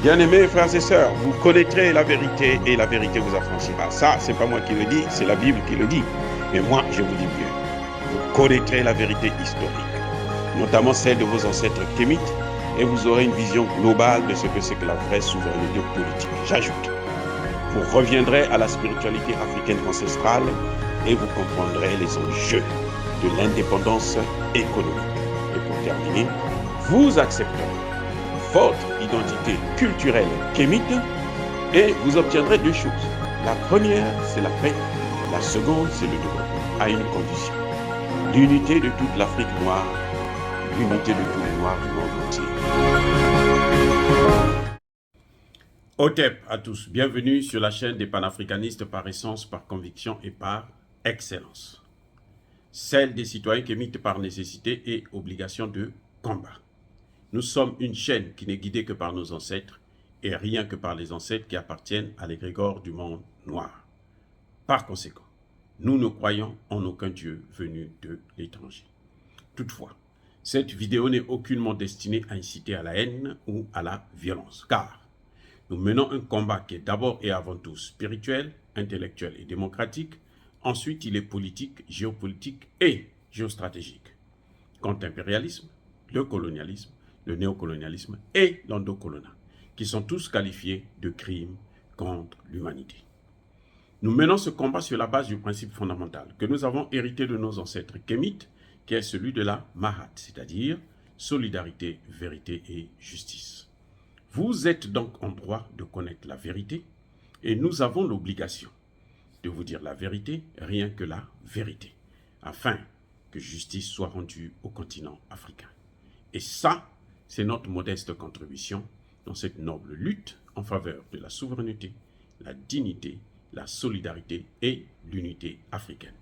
Bien-aimés frères et sœurs, vous connaîtrez la vérité et la vérité vous affranchira. Ça, c'est pas moi qui le dis, c'est la Bible qui le dit. Mais moi, je vous dis mieux. Vous connaîtrez la vérité historique, notamment celle de vos ancêtres kémites, et vous aurez une vision globale de ce que c'est que la vraie souveraineté politique. J'ajoute, vous reviendrez à la spiritualité africaine ancestrale et vous comprendrez les enjeux de l'indépendance économique. Et pour terminer, vous accepterez votre identité culturelle kémite et vous obtiendrez deux choses. La première, c'est la paix. La seconde, c'est le développement, à une condition. L'unité de toute l'Afrique noire, l'unité de tous les Noirs du monde entier. Otep à tous, bienvenue sur la chaîne des panafricanistes par essence, par conviction et par excellence. Celle des citoyens kémites par nécessité et obligation de combat. Nous sommes une chaîne qui n'est guidée que par nos ancêtres et rien que par les ancêtres qui appartiennent à l'égrégore du monde noir. Par conséquent, nous ne croyons en aucun Dieu venu de l'étranger. Toutefois, cette vidéo n'est aucunement destinée à inciter à la haine ou à la violence, car nous menons un combat qui est d'abord et avant tout spirituel, intellectuel et démocratique. Ensuite, il est politique, géopolitique et géostratégique. Contre l'impérialisme, le colonialisme, le néocolonialisme et l'endocoloniat, qui sont tous qualifiés de crimes contre l'humanité. Nous menons ce combat sur la base du principe fondamental que nous avons hérité de nos ancêtres kémites, qui est celui de la Mahat, c'est-à-dire solidarité, vérité et justice. Vous êtes donc en droit de connaître la vérité et nous avons l'obligation de vous dire la vérité, rien que la vérité, afin que justice soit rendue au continent africain. Et ça, c'est notre modeste contribution dans cette noble lutte en faveur de la souveraineté, la dignité, la solidarité et l'unité africaine.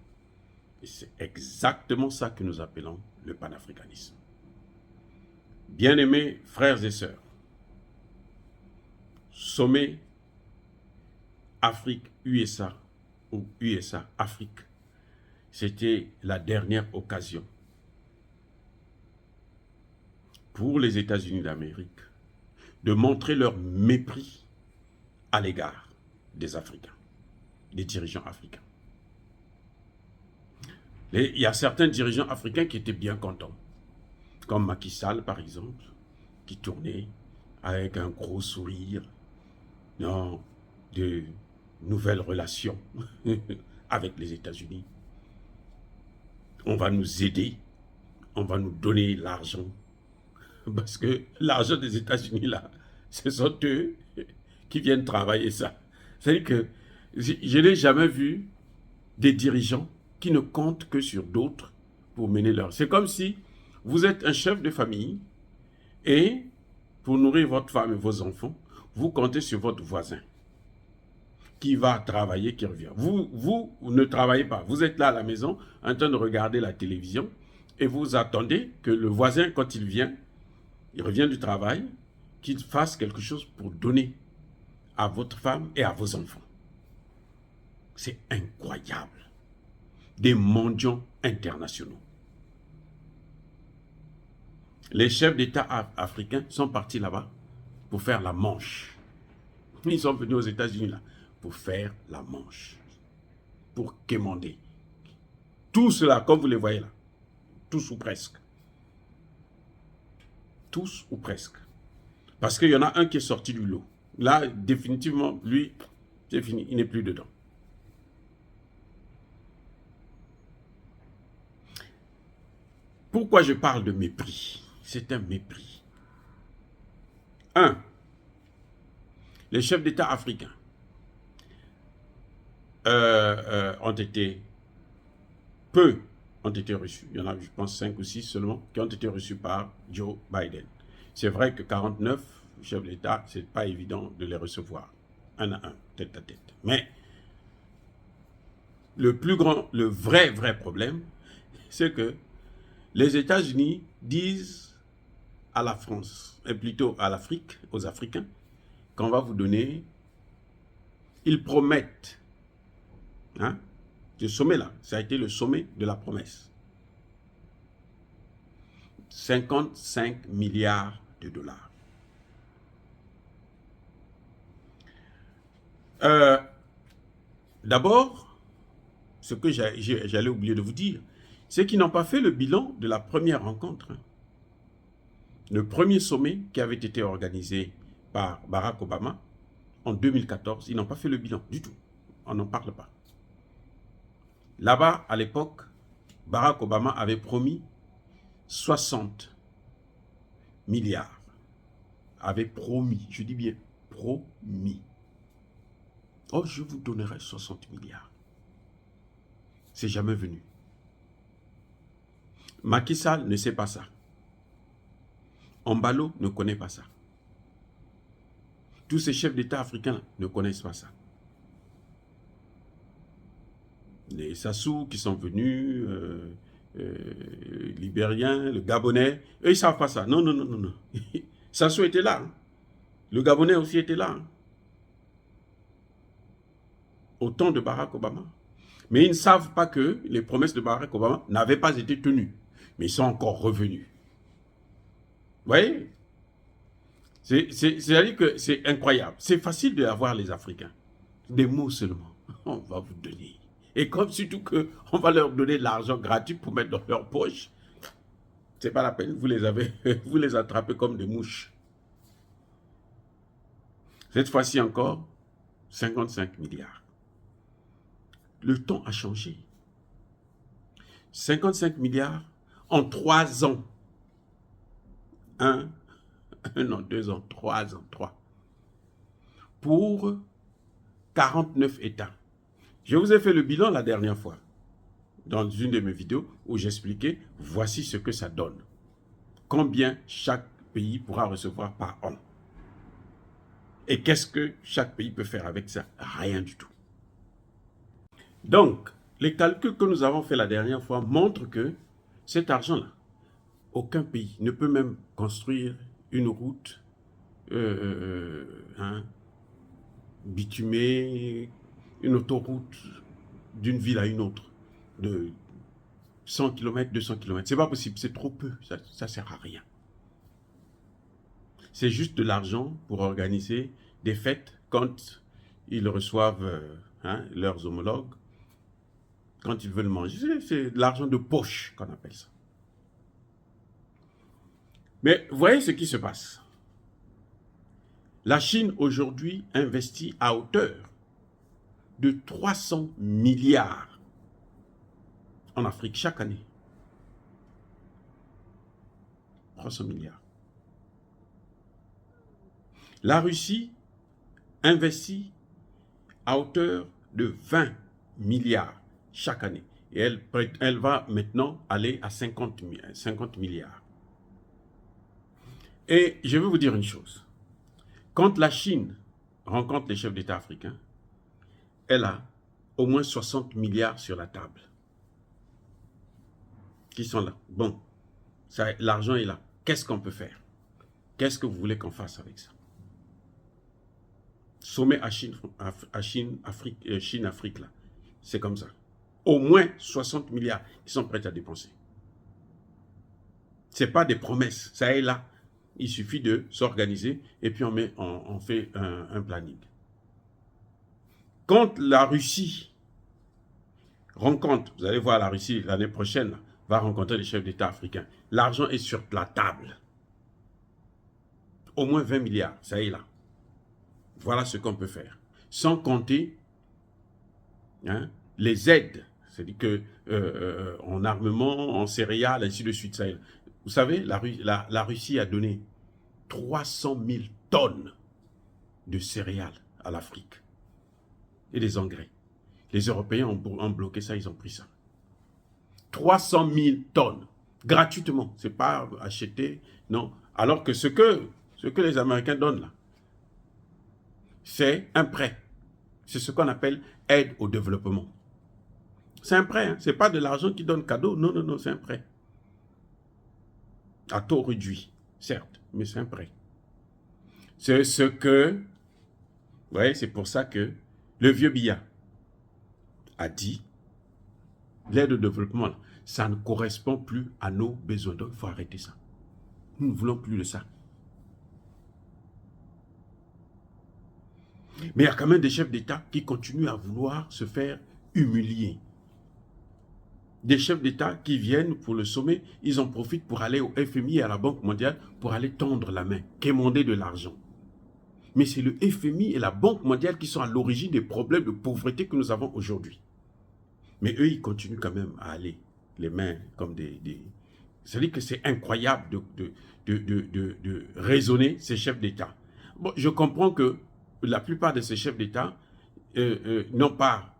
Et c'est exactement ça que nous appelons le panafricanisme. Bien-aimés frères et sœurs, sommet Afrique-USA ou USA-Afrique, c'était la dernière occasion pour les États-Unis d'Amérique de montrer leur mépris à l'égard des Africains, des dirigeants africains. Il y a certains dirigeants africains qui étaient bien contents, comme Macky Sall par exemple, qui tournait avec un gros sourire dans de nouvelles relations avec les États-Unis. On va nous aider, on va nous donner l'argent. Parce que l'argent des États-Unis, là, ce sont eux qui viennent travailler ça. C'est-à-dire que je n'ai jamais vu des dirigeants qui ne comptent que sur d'autres pour mener leur... C'est comme si vous êtes un chef de famille et pour nourrir votre femme et vos enfants, vous comptez sur votre voisin qui va travailler, qui revient. Vous ne travaillez pas. Vous êtes là à la maison en train de regarder la télévision et vous attendez que le voisin, quand il vient, il revient du travail, qu'il fasse quelque chose pour donner à votre femme et à vos enfants. C'est incroyable. Des mendiants internationaux. Les chefs d'État africains sont partis là-bas pour faire la manche. Ils sont venus aux États-Unis là pour faire la manche. Pour quémander. Tout cela, comme vous les voyez là, tous ou presque. Tous ou presque. Parce qu'il y en a un qui est sorti du lot. Là, définitivement, lui, c'est fini, il n'est plus dedans. Pourquoi je parle de mépris? C'est un mépris. 1. Les chefs d'État africains ont été reçus. Il y en a, je pense, 5 ou 6 seulement qui ont été reçus par Joe Biden. C'est vrai que 49 chefs d'État, ce n'est pas évident de les recevoir, un à un, tête à tête. Mais le vrai problème, c'est que les États-Unis disent à la France, et plutôt à l'Afrique, aux Africains, qu'on va vous donner, ils promettent, hein, ce sommet-là, ça a été le sommet de la promesse. 55 milliards de dollars. Euh, D'abord, ce que j'allais oublier de vous dire, c'est qu'ils n'ont pas fait le bilan de la première rencontre. Hein. Le premier sommet qui avait été organisé par Barack Obama en 2014, ils n'ont pas fait le bilan du tout. On n'en parle pas. Là-bas, à l'époque, Barack Obama avait promis 60 milliards. Avait promis, je dis bien promis. Oh, je vous donnerai 60 milliards. C'est jamais venu. Macky Sall ne sait pas ça. Embalo ne connaît pas ça. Tous ces chefs d'État africains ne connaissent pas ça. Les Sassou qui sont venus, Libériens, le Gabonais, eux ils ne savent pas ça. Non, non, non, non, non. Sassou était là. Hein. Le Gabonais aussi était là. Hein. Au temps de Barack Obama. Mais ils ne savent pas que les promesses de Barack Obama n'avaient pas été tenues. Mais ils sont encore revenus. Vous voyez? C'est-à-dire que c'est incroyable. C'est facile d'avoir les Africains. Des mots seulement. On va vous donner. Et comme surtout qu'on va leur donner de l'argent gratuit pour mettre dans leur poche, c'est pas la peine. Vous les attrapez comme des mouches. Cette fois-ci encore, 55 milliards. Le temps a changé. 55 milliards en 3 ans. 1 an, 2 ans, 3 ans, 3. Pour 49 États. Je vous ai fait le bilan la dernière fois, dans une de mes vidéos, où j'expliquais, voici ce que ça donne. Combien chaque pays pourra recevoir par an. Et qu'est-ce que chaque pays peut faire avec ça? Rien du tout. Donc, les calculs que nous avons fait la dernière fois montrent que cet argent-là, aucun pays ne peut même construire une route bitumée, une autoroute d'une ville à une autre de 100 km, 200 km. C'est pas possible, c'est trop peu, ça ne sert à rien. C'est juste de l'argent pour organiser des fêtes quand ils reçoivent leurs homologues, quand ils veulent manger. C'est de l'argent de poche qu'on appelle ça. Mais voyez ce qui se passe. La Chine aujourd'hui investit à hauteur de 300 milliards en Afrique chaque année. 300 milliards. La Russie investit à hauteur de 20 milliards chaque année. Et elle va maintenant aller à 50 milliards. Et je vais vous dire une chose. Quand la Chine rencontre les chefs d'État africains, elle a au moins 60 milliards sur la table. Qui sont là. Bon, l'argent est là. Qu'est-ce qu'on peut faire? Qu'est-ce que vous voulez qu'on fasse avec ça? Sommet à Chine-Afrique, là. C'est comme ça. Au moins 60 milliards qui sont prêts à dépenser. Ce n'est pas des promesses. Ça est là. Il suffit de s'organiser et puis on fait un planning. Quand la Russie rencontre, vous allez voir la Russie l'année prochaine, là, va rencontrer les chefs d'État africains. L'argent est sur la table. Au moins 20 milliards, ça est là. Voilà ce qu'on peut faire. Sans compter les aides, c'est-à-dire que en armement, en céréales, ainsi de suite. Ça est là. Vous savez, la Russie a donné 300 000 tonnes de céréales à l'Afrique et des engrais. Les Européens ont bloqué ça, ils ont pris ça. 300 000 tonnes, gratuitement. Ce n'est pas acheté, non. Alors que ce que les Américains donnent là, c'est un prêt. C'est ce qu'on appelle aide au développement. C'est un prêt, hein? Ce n'est pas de l'argent qui donne cadeau. Non, non, non, c'est un prêt. À taux réduit, certes, mais c'est un prêt. C'est ce que, vous voyez, c'est pour ça que le vieux Biya a dit, l'aide au développement, là, ça ne correspond plus à nos besoins. Donc, il faut arrêter ça. Nous ne voulons plus de ça. Mais il y a quand même des chefs d'État qui continuent à vouloir se faire humilier. Des chefs d'État qui viennent pour le sommet, ils en profitent pour aller au FMI et à la Banque mondiale pour aller tendre la main, quémander de l'argent. Mais c'est le FMI et la Banque mondiale qui sont à l'origine des problèmes de pauvreté que nous avons aujourd'hui. Mais eux, ils continuent quand même à aller les mains comme des... C'est-à-dire que c'est incroyable de raisonner ces chefs d'État. Bon, je comprends que la plupart de ces chefs d'État n'ont pas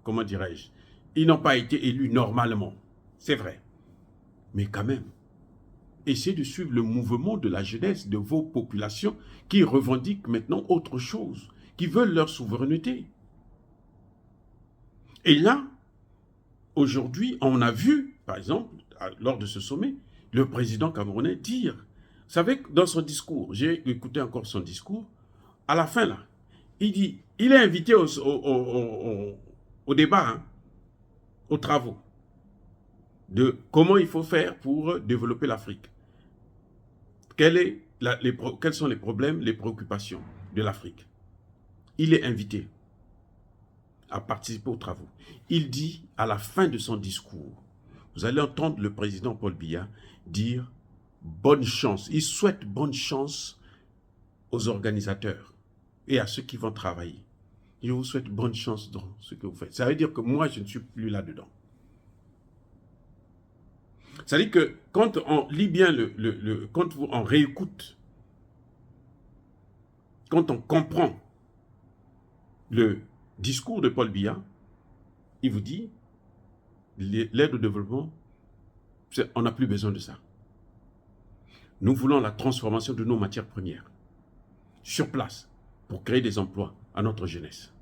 comment dirais-je, ils n'ont pas été élus normalement. C'est vrai. Mais quand même, essayez de suivre le mouvement de la jeunesse de vos populations qui revendiquent maintenant autre chose, qui veulent leur souveraineté. Et là, aujourd'hui, on a vu, par exemple, lors de ce sommet, le président camerounais dire, vous savez, dans son discours, j'ai écouté encore son discours, à la fin là, il dit, il est invité au débat, hein, aux travaux, de comment il faut faire pour développer l'Afrique. Quels sont les problèmes, les préoccupations de l'Afrique? Il est invité à participer aux travaux. Il dit, à la fin de son discours, vous allez entendre le président Paul Biya dire bonne chance. Il souhaite bonne chance aux organisateurs et à ceux qui vont travailler. Je vous souhaite bonne chance dans ce que vous faites. Ça veut dire que moi, je ne suis plus là-dedans. Ça veut dire que quand on lit bien, quand on réécoute, quand on comprend le discours de Paul Biya, il vous dit, l'aide au développement, on n'a plus besoin de ça. Nous voulons la transformation de nos matières premières, sur place, pour créer des emplois à notre jeunesse.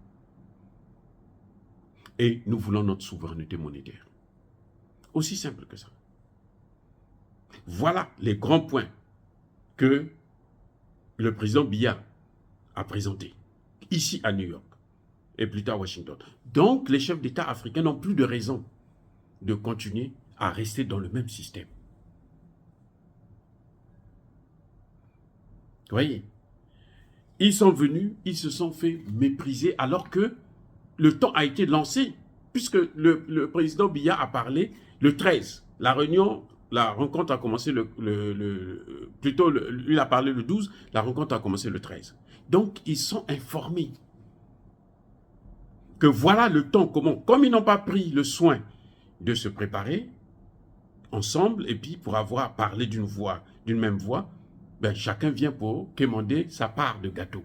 Et nous voulons notre souveraineté monétaire. Aussi simple que ça. Voilà les grands points que le président Biya a présentés, ici à New York, et plus tard à Washington. Donc, les chefs d'État africains n'ont plus de raison de continuer à rester dans le même système. Vous voyez, ils sont venus, ils se sont fait mépriser alors que le temps a été lancé, puisque le président Biya a parlé le 13. La rencontre a commencé il a parlé le 12, la rencontre a commencé le 13. Donc, ils sont informés que voilà le temps, comme ils n'ont pas pris le soin de se préparer ensemble, et puis pour avoir parlé d'une même voix, ben, chacun vient pour quémander sa part de gâteau.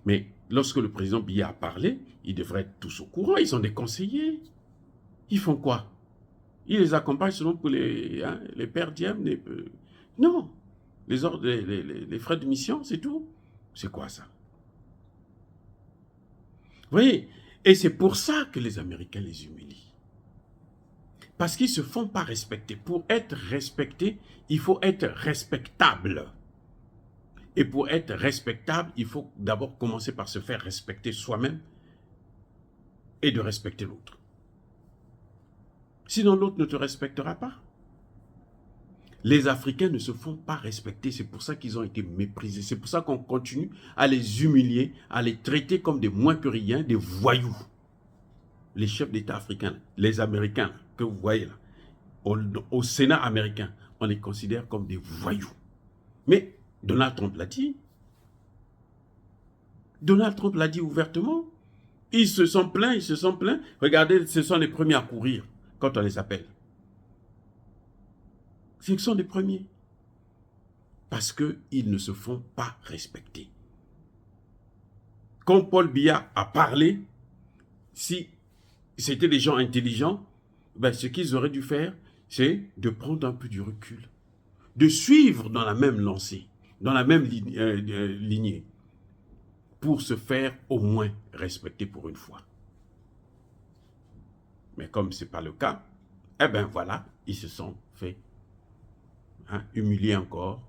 Mais lorsque le président Biya a parlé, ils devraient être tous au courant, ils sont des conseillers. Ils font quoi? Ils les accompagnent seulement pour les pères diem, non, les frais de mission, c'est tout. C'est quoi ça? Vous voyez? Et c'est pour ça que les Américains les humilient. Parce qu'ils ne se font pas respecter. Pour être respecté, il faut être respectable. Et pour être respectable, il faut d'abord commencer par se faire respecter soi-même et de respecter l'autre. Sinon, l'autre ne te respectera pas. Les Africains ne se font pas respecter. C'est pour ça qu'ils ont été méprisés. C'est pour ça qu'on continue à les humilier, à les traiter comme des moins que rien, des voyous. Les chefs d'État africains, les Américains que vous voyez là, au Sénat américain, on les considère comme des voyous. Mais Donald Trump l'a dit. Donald Trump l'a dit ouvertement. Ils se sont plaints, ils se sont plaints. Regardez, ce sont les premiers à courir quand on les appelle. Ce sont les premiers. Parce qu'ils ne se font pas respecter. Quand Paul Biya a parlé, si c'était des gens intelligents, ben ce qu'ils auraient dû faire, c'est de prendre un peu du recul, de suivre dans la même lancée, dans la même lignée, pour se faire au moins respecter pour une fois. Mais comme ce n'est pas le cas, eh bien voilà, ils se sont fait humilier encore,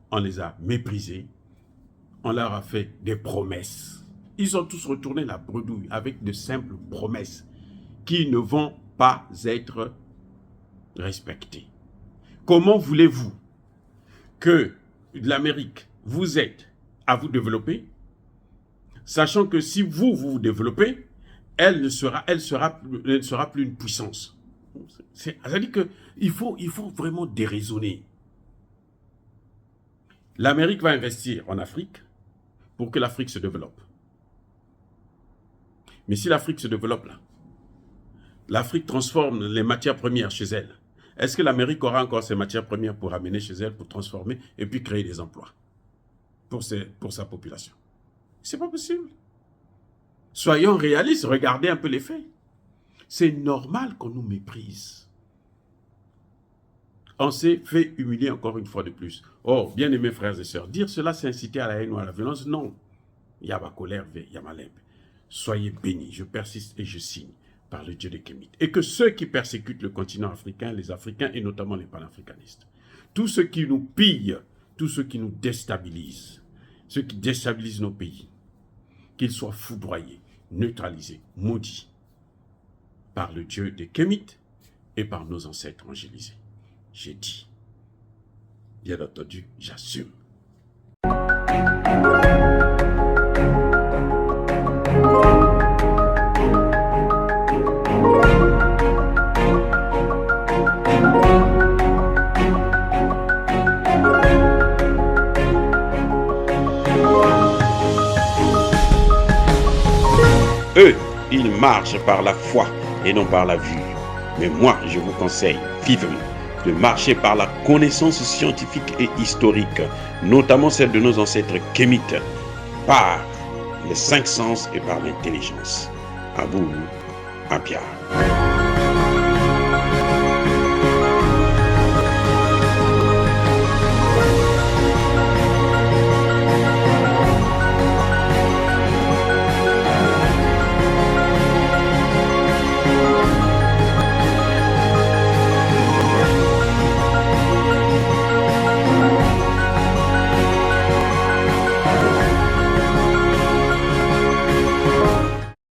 on les a méprisés, on leur a fait des promesses. Ils ont tous retourné la bredouille avec de simples promesses qui ne vont pas être respectées. Comment voulez-vous que l'Amérique vous êtes à vous développer, sachant que si vous vous développez, elle ne sera plus une puissance. C'est-à-dire qu'il faut vraiment déraisonner. L'Amérique va investir en Afrique pour que l'Afrique se développe. Mais si l'Afrique se développe là, l'Afrique transforme les matières premières chez elle. Est-ce que l'Amérique aura encore ces matières premières pour amener chez elle, pour transformer et puis créer des emplois pour sa population? C'est pas possible. Soyons réalistes, regardez un peu les faits. C'est normal qu'on nous méprise. On s'est fait humilier encore une fois de plus. Oh, bien-aimés frères et sœurs, dire cela c'est inciter à la haine ou à la violence? Non. Il y a ma colère, il y a ma limpe. Soyez bénis, je persiste et je signe par le Dieu des Kémites. Et que ceux qui persécutent le continent africain, les Africains et notamment les panafricanistes, tous ceux qui nous pillent, tous ceux qui nous déstabilisent, ceux qui déstabilisent nos pays, qu'ils soient foudroyés, neutralisés, maudits par le Dieu des Kémites et par nos ancêtres angélisés. J'ai dit, bien entendu, j'assume. Eux, ils marchent par la foi et non par la vue. Mais moi, je vous conseille vivement de marcher par la connaissance scientifique et historique, notamment celle de nos ancêtres kémites, par les 5 sens et par l'intelligence. À vous, à Pierre.